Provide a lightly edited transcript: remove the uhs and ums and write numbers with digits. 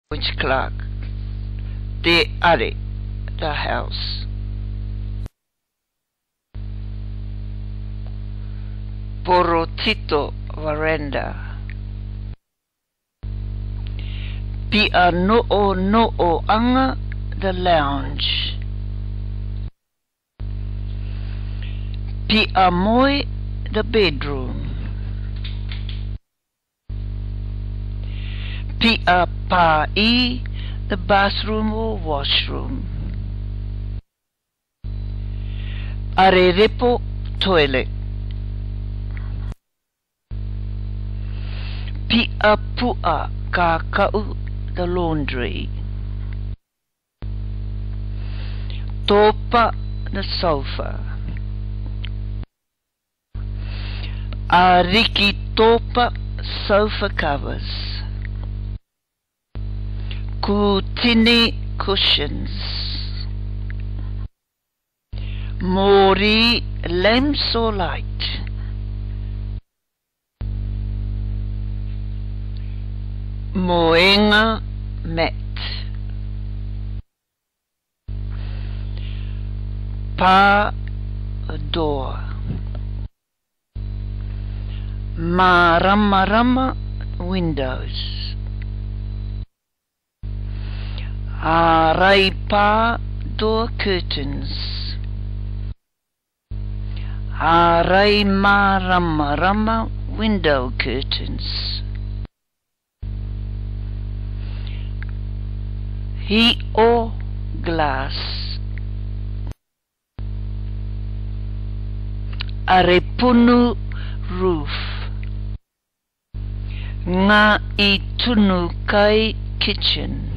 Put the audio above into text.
Which Clark. Te are, the house. Porotito veranda. Pia no'o anga, the lounge. Pia moi, the bedroom. Pia pa'i, the bathroom or washroom. Arerepo, toilet. Pia pu'a kaka'u, the laundry. Topa, the sofa. Ariki topa, sofa covers. Kutini cushions. Mori lamps or light. Moenga mat. Pa door. Marama windows. Araipa door curtains. Arai marama window curtains. He o glass. Arepunu roof. Nga I tunu kai kitchen.